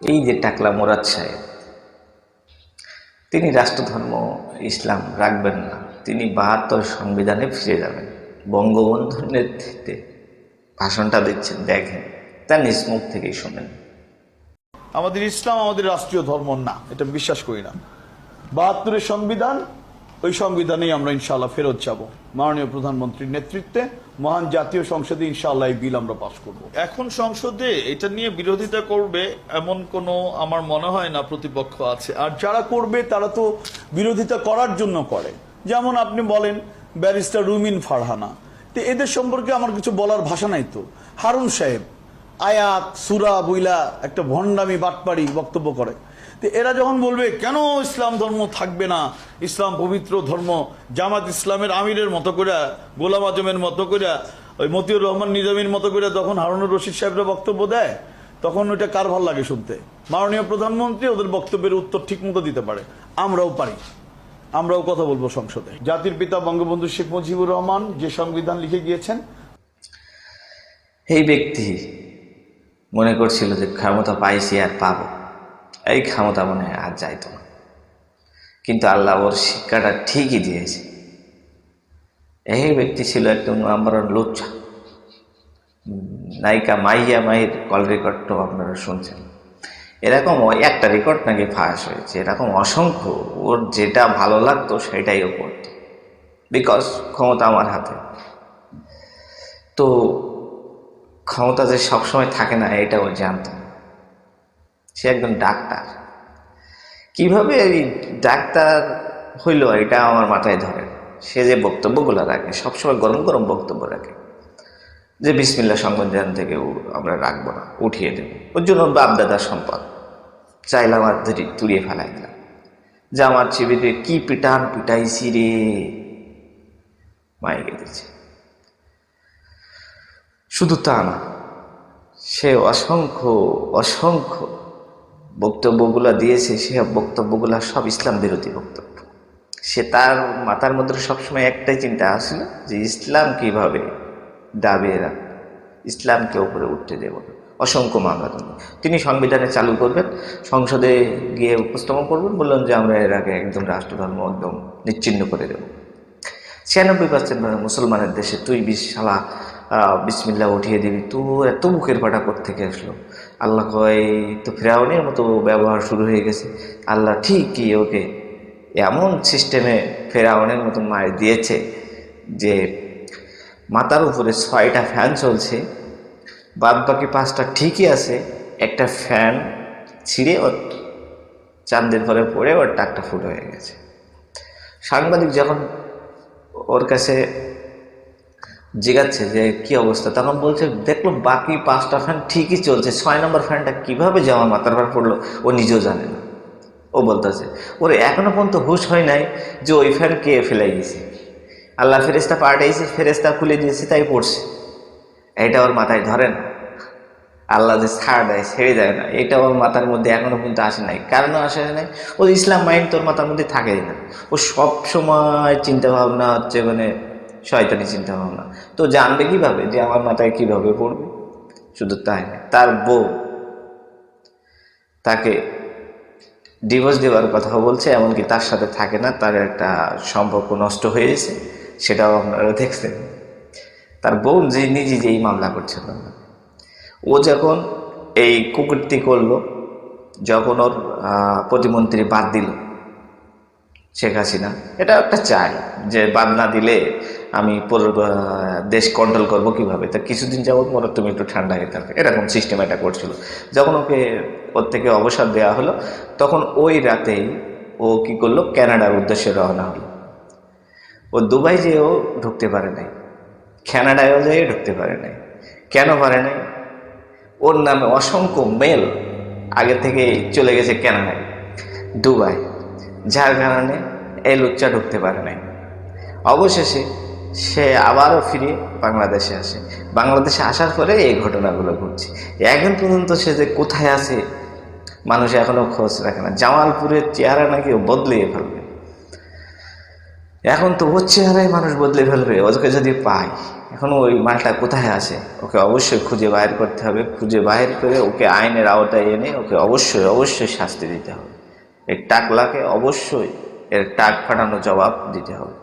এই যে টাকলা মুরাদ সাহেব, তিনি রাষ্ট্রধর্ম ইসলাম রাখবেন না, তিনি ৭২ সংবিধানে ফিরে যাবেন। বঙ্গবন্ধুর নেতৃত্বে ভাষণটা দিচ্ছেন, দেখেন, তার নিজ মুখ থেকেই শোনেন। আমাদের ইসলাম আমাদের রাষ্ট্রীয় ধর্ম না, এটা বিশ্বাস করি না। ৭২ সংবিধান, ওই সংবিধানেই আমরা ইনশাআল্লাহ ফেরত যাব। মাননীয় প্রধানমন্ত্রীর নেতৃত্বে মহান জাতীয় সংসদে ইনশাআল্লাহ এই বিল আমরা পাস করব। এখন সংসদে এটা নিয়ে বিরোধিতা করবে এমন কোনো আমার মনে হয় না প্রতিপক্ষ আছে। আর যারা করবে তারা তো বিরোধিতা করার জন্য করে। যেমন আপনি বলেন ব্যারিস্টার রুমিন ফারহানা, তো এদের সম্পর্কে আমার কিছু বলার ভাষা নাই। তো হারুন সাহেব আয়াত সুরা বইলা একটা ভণ্ডামি বাটপাড়ি বক্তব্য করে। তো এরা যখন বলবে কেন ইসলাম ধর্ম থাকবে না, ইসলাম পবিত্র ধর্ম, জামাত ইসলামের আমিরের মতো করে, গোলাম আজমের মতো করে, ওই মতিউর রহমান নিজামীর মতো করে তখন হারুনুর রশিদ সাহেবরা বক্তব্য দেয়, তখন ওইটা কার ভাল লাগে শুনতে? মাননীয় প্রধানমন্ত্রী ওদের বক্তব্যের উত্তর ঠিক মতো দিতে পারে, আমরাও পারি, আমরাও কথা বলবো সংসদে। জাতির পিতা বঙ্গবন্ধু শেখ মুজিবুর রহমান যে সংবিধান লিখে গিয়েছেন, এই ব্যক্তি মনে করছিল যে ক্ষমতা পাইছি আর পাবো, এই ক্ষমতা মনে হয় আর যাইতো না, কিন্তু আল্লাহ ওর শিক্ষাটা ঠিকই দিয়েছে। এই ব্যক্তি ছিল একটা নাম্বার লুচ্চা। নায়িকা মাইয়া মাহির কল রেকর্ডটাও আপনারা শুনছেন। এরকম একটা রেকর্ড নাকি ফাঁস হয়েছে, এরকম অসংখ্য। ওর যেটা ভালো লাগতো সেটাই ও করত, বিকজ ক্ষমতা আমার হাতে। তো ক্ষমতা যে সবসময় থাকে না এটা ও জানত। সে একজন ডাক্তার, কিভাবে এই ডাক্তার হইল এটা আমার মাথায় ধরে। সে যে বক্তব্যগুলো রাখে সবসময় গরম গরম বক্তব্য রাখে, যে বিসমিল্লাহ সংবিধান থেকে আমরা রাখবো না, উঠিয়ে দেব। ওর জন্য বাপদাদার সম্পদ চাইলাম আর ধরি তুড়িয়ে ফেলাই দিলাম। যে আমার চিবিতে কি পিটান পিটাইছি রে, মাইকে দিচ্ছে। শুধু তা না, সে অসংখ্য অসংখ্য বক্তব্যগুলো দিয়েছে, সে বক্তব্যগুলো সব ইসলাম বিরোধী বক্তব্য। সে তার মাথার মধ্যে সবসময় একটাই চিন্তা আসছিল যে ইসলাম কিভাবে দাবিয়ে রাখবে, ইসলামকে উপরে উঠতে দেব না। অসংখ্য মামলা তিনি সংবিধানে চালু করবেন, সংসদে গিয়ে উপস্থাপন করবেন, বললেন যে আমরা এর আগে একদম রাষ্ট্রধর্ম একদম নিচ্ছিন্ন করে দেব। 96% মুসলমানের দেশে তুই শালা বিসমিল্লাহ উঠিয়ে দিবি, তোর এত বুকের পাটা কোত্থেকে আসলো? আল্লাহ কয় তো ফেরাউনের মতো ব্যবহার শুরু হয়ে গেছে। আল্লাহ ঠিকই ওকে এমন সিস্টেমে ফেরাউনের মতো মার দিয়েছে যে মাথার উপরে 6টা ফ্যান চলছে, বাদ বাকি 5টা ঠিকই আছে। একটা ফ্যান ছিঁড়ে ওর চাঁদের ঘরে পড়ে ওর টাকটা ফুট হয়ে গেছে। সাংবাদিক যখন ওর কাছে জিজ্ঞাচ্ছে যে কি অবস্থা, তখন বলছে দেখলো বাকি 5টা ফ্যান ঠিকই চলছে, 6 নম্বর ফ্যানটা কীভাবে যে আমার মাথার ভার পড়লো ও নিজেও জানে না। ও বলতেছে ওর এখনো পর্যন্ত হুঁশ হয় নাই যে ওই ফ্যান কে ফেলাই গেছে। আল্লাহ ফেরেস্তা পাঠাইছে, ফেরেস্তা খুলে দিয়েছে, তাই পড়ছে। এটা ওর মাথায় ধরে না। আল্লাহ যে ছাড় দেয়, ছেড়ে দেয় না, এটা ওর মাথার মধ্যে এখনো পর্যন্ত আসে নাই। কারণ আসে নাই, ও ইসলাম মাইন্ড তোর মাথার মধ্যে থাকেই না। ও সব সময় চিন্তা ভাবনা হচ্ছে মানে শয়তানি চিন্তা ভাবনা। তো জানবে কিভাবে যে আমার মাথায় কিভাবে পড়বে? শুধু তাই না, তার বউ তাকে ডিভোর্স দেওয়ার কথা বলছে, এমনকি তার সাথে থাকে না, তার একটা সম্পর্ক নষ্ট হয়ে গেছে, সেটাও আপনারা দেখছেন। তার বউ যে নিজে যেই মামলা করছিল, ও যখন এই কুকীর্তি করলো, যখন ওর প্রতিমন্ত্রী বাদ দিল শেখ হাসিনা, এটা একটা চাই যে বাদ না দিলে আমি দেশ কন্ট্রোল করবো কিভাবে। তা কিছুদিন যাবত মনে তুমি একটু ঠান্ডা হয়ে থাকবে, এরকম সিস্টেম এটা করছিল। যখন ওকে ওর থেকে অবসর দেওয়া হলো, তখন ওই রাতেই ও কি করলো, কানাডার উদ্দেশ্যে রওনা হলো। ও দুবাই যেয়েও ঢুকতে পারে নাই, কানাডায়ও যেয়ে ঢুকতে পারে নাই। কেন পারে নাই? ওর নামে অসংখ্য মেল আগে থেকে চলে গেছে কানাডায়, দুবাই, যার কারণে এই লুচ্চা ঢুকতে পারে নাই। অবশেষে সে আবারও ফিরে বাংলাদেশে আসে। বাংলাদেশে আসার পরে এই ঘটনাগুলো ঘটছে। এখন পর্যন্ত সে যে কোথায় আছে মানুষ এখনো খোঁজ রাখে না। জামালপুরের চেহারা নাকি ও বদলিয়ে ফেলবে। এখন তো ওর চেহারায় মানুষ বদলে ফেলবে ওকে যদি পায়। এখন ওই মালটা কোথায় আছে ওকে অবশ্যই খুঁজে বাইর করতে হবে, খুঁজে বাইর করে ওকে আইনের আওতায় এনে ওকে অবশ্যই অবশ্যই শাস্তি দিতে হবে। এই টাকলাকে অবশ্যই এর টাক ফাটানো জবাব দিতে হবে।